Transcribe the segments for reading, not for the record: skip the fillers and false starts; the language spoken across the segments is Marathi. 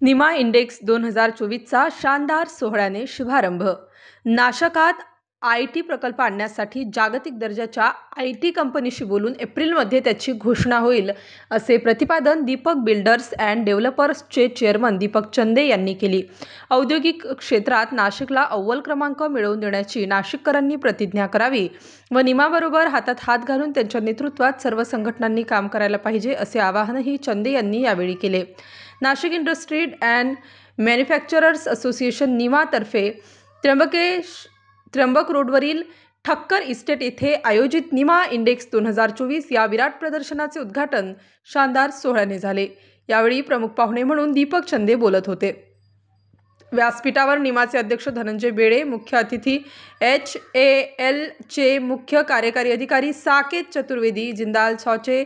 निमा इंडेक्स 2024चा शानदार सोहळ्याने शुभारंभ। नाशकात IT प्रकल्प आणण्यासाठी जागतिक दर्जाच्या IT कंपनीशी बोलून एप्रिलमध्ये त्याची घोषणा होईल, असे प्रतिपादन दीपक बिल्डर्स अँड डेव्हलपर्सचे चेअरमन दीपक चंदे यांनी केली। औद्योगिक क्षेत्रात नाशिकला अव्वल क्रमांक मिळवून देण्याची नाशिककरांनी प्रतिज्ञा करावी व निमाबरोबर हातात हात घालून त्यांच्या नेतृत्वात सर्व संघटनांनी काम करायला पाहिजे, असे आवाहनही चंदे यांनी यावेळी केले। Nashik industry and manufacturers association निमातर्फे त्र्यंबक रोडवरील ठक्कर इस्टेट येथे आयोजित निमा इंडेक्स 2024 या विराट प्रदर्शनाचे उद्घाटन शानदार सोहळ्याने झाले। यावेळी प्रमुख पाहुणे म्हणून दीपक चंदे बोलत होते। व्यासपीठावर निमाचे अध्यक्ष धनंजय बेळे, मुख्य अतिथी HAL चे मुख्य कार्यकारी अधिकारी साकेत चतुर्वेदी, जिंदाल सॉचे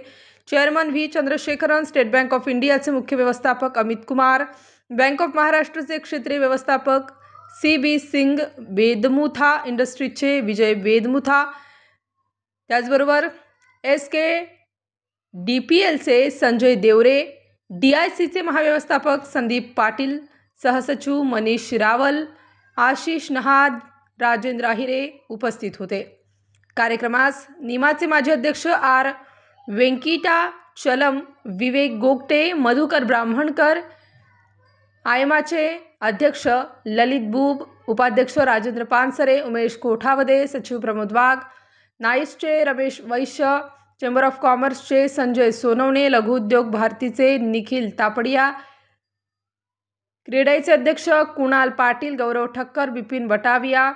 chairman V Chandrasekaran, state bank of इंडियाचे मुख्य व्यवस्थापक अमित कुमार, बँक ऑफ महाराष्ट्रचे क्षेत्रीय व्यवस्थापक CB सिंग, वेदमुथा इंडस्ट्रीजचे विजय वेदमुथा, त्याचबरोबर SKDPLचे संजय देवरे, DICचे महाव्यवस्थापक संदीप पाटील, सहसचिव मनीष रावल, आशिष नहाद, राजेंद्र आहिरे उपस्थित होते। कार्यक्रमास निमाचे माजी अध्यक्ष R वेंकीटाचलम, विवेक गोगटे, मधुकर ब्राह्मणकर, आयमाचे अध्यक्ष ललित बुब, उपाध्यक्ष राजेंद्र पानसरे, उमेश कोठावदे, सचिव प्रमोद वाघ, नाईसचे रमेश वैश्य, चेंबर ऑफ कॉमर्सचे संजय सोनवणे, लघु उद्योग भारतीचे निखिल तापडिया, क्रेडाईचे अध्यक्ष कुणाल पाटील, गौरव ठक्कर, बिपिन बटाविया,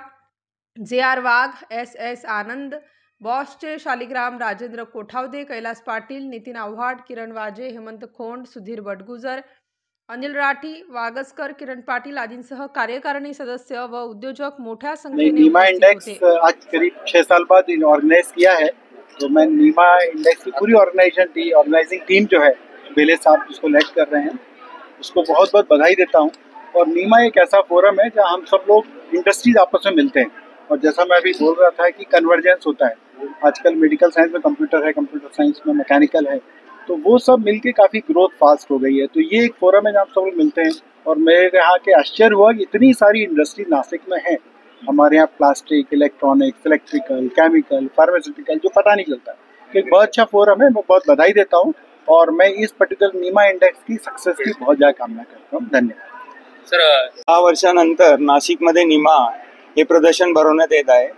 JR वाघ, SS आनंद, बॉसचे शालिग्राम, राजेंद्र कोठावदे, कैलास पाटील, नितीन आव्हाड, किरण वाजे, हेमंत खोंड, सुधीर बडगुजर, अनिल राठी, वागसकर, किरण पाटील आदींसह कार्यकारिणी सदस्य व उद्योजक मोठ्या संख्येने नीमा इंडेक्स आज करीब 6 साल बाद ऑर्गेनाइज किया है। तो मैं नीमा इंडेक्स की पूरी ऑर्गेनाइजिंग टीम जो है, बेले साहब जिसको लेड कर रहे हैं, उसको बहुत बहुत बधाई देता हूँ। और नीमा एक ऐसा फोरम है जहाँ हम सब लोग इंडस्ट्रीज आपस में मिलते हैं, और जैसा मैं अभी बोल रहा था कि कन्वर्जेंस होता है। आजकल मेडिकल साइंस में कंप्यूटर है, कंप्यूटर साइंस में मैकेनिकल है, तो वो सब मिलके काफ़ी ग्रोथ फास्ट हो गई है। तो ये एक फोरम है जहाँ सब लोग मिलते हैं। और मेरे यहाँ के आश्चर्य हुआ कि इतनी सारी इंडस्ट्री नासिक में है। हमारे यहाँ plastic, electronics, electrical, chemical, pharmaceutical, जो पता नहीं चलता। तो एक बहुत अच्छा फोरम है, मैं बहुत बधाई देता हूँ और मैं इस पर्टिक्युलर नीमा इंडेक्स की सक्सेस की बहुत ज़्यादा कामना करता हूँ। धन्यवाद सर। 6 वर्षानंतर नाशिकमध्ये निमा हे प्रदर्शन भरवण्यात येत आहे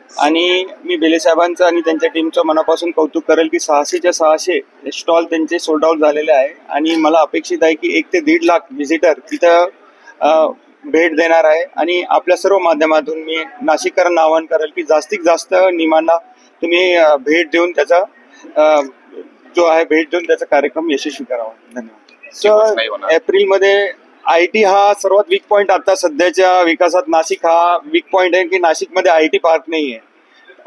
आणि मी बेले साहेबांचं आणि त्यांच्या टीमचं मनापासून कौतुक करेल की 600च्या 600 स्टॉल त्यांचे सोल्ड आउट झालेले आहे आणि मला अपेक्षित आहे की 1 ते 1.5 लाख व्हिजिटर तिथं भेट देणार आहे। आणि आपल्या सर्व माध्यमातून मी नाशिककरांना आवाहन करेल की जास्तीत जास्त निमांना तुम्ही भेट देऊन त्याचा कार्यक्रम यशस्वी करावा। धन्यवाद। एप्रिलमध्ये IT हा सर्वात वीक पॉइंट आता सध्याच्या विकासात नाशिक हा वीक पॉइंट आहे की नाशिकमध्ये IT पार्क नाही आहे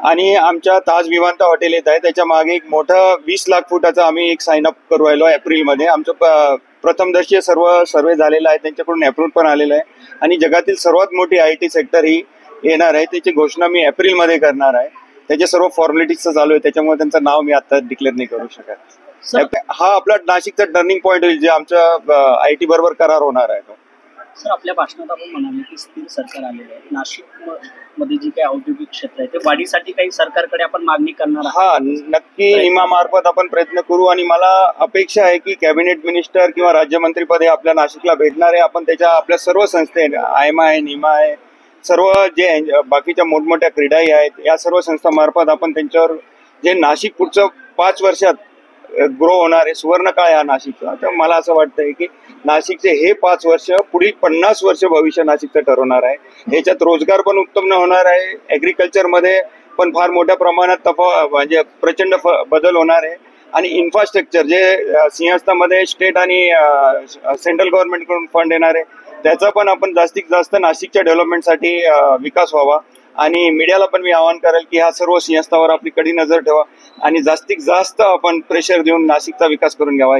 आणि आमच्या ताज विमानतळ हॉटेल येत आहे, त्याच्या मागे एक मोठं 20 लाख फुटाचा आम्ही एक साइन अप करू राहिलो एप्रिलमध्ये। आमचं प्रथमदर्शनीय सर्वे झालेला आहे, त्यांच्याकडून अप्रूव्ह पण आलेलं आहे आणि जगातील सर्वात मोठी IT सेक्टर ही येणार आहे, त्याची घोषणा मी एप्रिलमध्ये करणार आहे। त्याचे सर्व फॉर्मॅलिटीज चालू आहे, त्याच्यामुळे त्यांचं नाव मी आता डिक्लेअर नाही करू शकत। हा आपला नाशिकचा टर्निंग पॉइंट होईल, जे आमच्या IT बरोबर करार होणार आहे। तो सर, आपल्या भाषणात आपण म्हणाले की स्थिर सरकार आलेलं आहे, नाशिक मध्ये जी काही औद्योगिक क्षेत्र आहे ते वाढीसाठी काही सरकारकडे आपण मागणी करणार आहात? हा, नक्की निमा मार्फत आपण प्रयत्न करू आणि मला अपेक्षा आहे की कॅबिनेट मिनिस्टर किंवा राज्यमंत्रीपद हे आपल्या नाशिकला भेटणार आहे। आपण त्याच्या आपल्या सर्व संस्थे आयमा आहे, निमा आहे, सर्व जे बाकीच्या मोठमोठ्या क्रीडाई आहेत, या सर्व संस्थांमार्फत आपण त्यांच्यावर जे नाशिक पुढचं 5 वर्षात ग्रो होणार आहे, सुवर्णकाळ आहे नाशिकचा, तर मला असं वाटतंय की नाशिकचे हे 5 वर्ष पुढील 50 वर्ष भविष्य नाशिकचं ठरवणार आहे। याच्यात रोजगार पण उत्पन्न होणार आहे, ॲग्रिकल्चरमध्ये पण फार मोठ्या प्रमाणात म्हणजे प्रचंड बदल होणार आहे आणि इन्फ्रास्ट्रक्चर जे सिंहस्थामध्ये स्टेट आणि सेंट्रल गव्हर्नमेंटकडून फंड येणार आहे, त्याचा पण आपण जास्तीत जास्त नाशिकच्या डेव्हलपमेंटसाठी विकास व्हावा। आणि मीडियाला पण मी आवाहन करेल की ह्या सर्व सिंहस्थावर आपली कडी नजर ठेवा आणि जास्तीत जास्त आपण प्रेशर देऊन नाशिकचा विकास करून घ्यावा।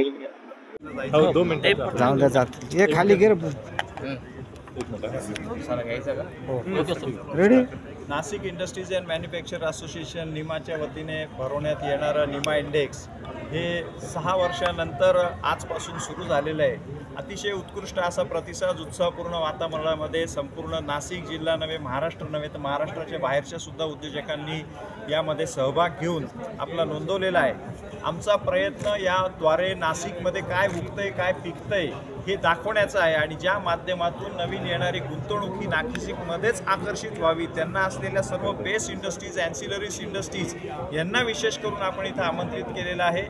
2 मिनिटं खाली गिर ready. Nashik industries and manufacture association निमाच्या वतीने भरवण्यात येणारं निमा इंडेक्स हे 6 वर्षानंतर आजपासून सुरू झालेलं आहे. अतिशय उत्कृष्ट असा प्रतिसाद उत्साहपूर्ण वातावरणामध्ये संपूर्ण नाशिक जिल्हा नव्हे, महाराष्ट्र नव्हे तर महाराष्ट्राच्या बाहेरच्या सुद्धा उद्योजकांनी यामध्ये सहभाग घेऊन आपला नोंदवलेला आहे. आमचा प्रयत्न याद्वारे नाशिकमध्ये काय उगतंय काय पिकतंय हे दाखवण्याचा आहे आणि ज्या माध्यमातून नवीन येणारी गुंतवणूक ही नाशिकमध्येच आकर्षित व्हावी, त्यांना असलेल्या सर्व बेस इंडस्ट्रीज, ॲन्सिलरीज इंडस्ट्रीज यांना विशेष करून आपण इथं आमंत्रित केलेलं आहे.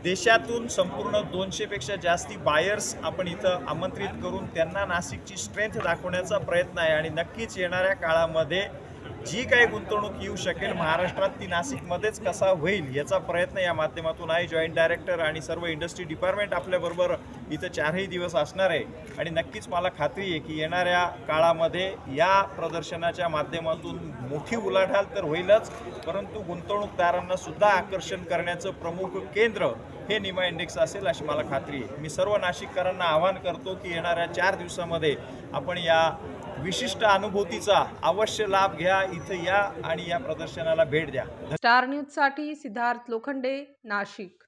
देशातून संपूर्ण 200पेक्षा जास्ती बायर्स आपण इथं आमंत्रित करून त्यांना नाशिकची स्ट्रेंथ दाखवण्याचा प्रयत्न आहे आणि नक्कीच येणाऱ्या काळामध्ये जी काही गुंतवणूक येऊ शकेल महाराष्ट्रात ती नाशिकमध्येच कसा होईल याचा प्रयत्न या माध्यमातून आहे. जॉईंट डायरेक्टर आणि सर्व इंडस्ट्री डिपार्टमेंट आपल्याबरोबर इथं 4ही दिवस असणार आहे आणि नक्कीच मला खात्री आहे की येणाऱ्या काळामध्ये या प्रदर्शनाच्या माध्यमातून मोठी उलाढाल तर होईलच, परंतु गुंतवणूकदारांना सुद्धा आकर्षण करण्याचं प्रमुख केंद्र हे निमा इंडेक्स असेल अशी मला खात्री आहे. मी सर्व नाशिककरांना आवाहन करतो की येणाऱ्या 4 दिवसामध्ये आपण या विशिष्ट अनुभूतीचा अवश्य लाभ घ्या, इथं या आणि या प्रदर्शनाला भेट द्या. स्टार न्यूजसाठी सिद्धार्थ लोखंडे, नाशिक.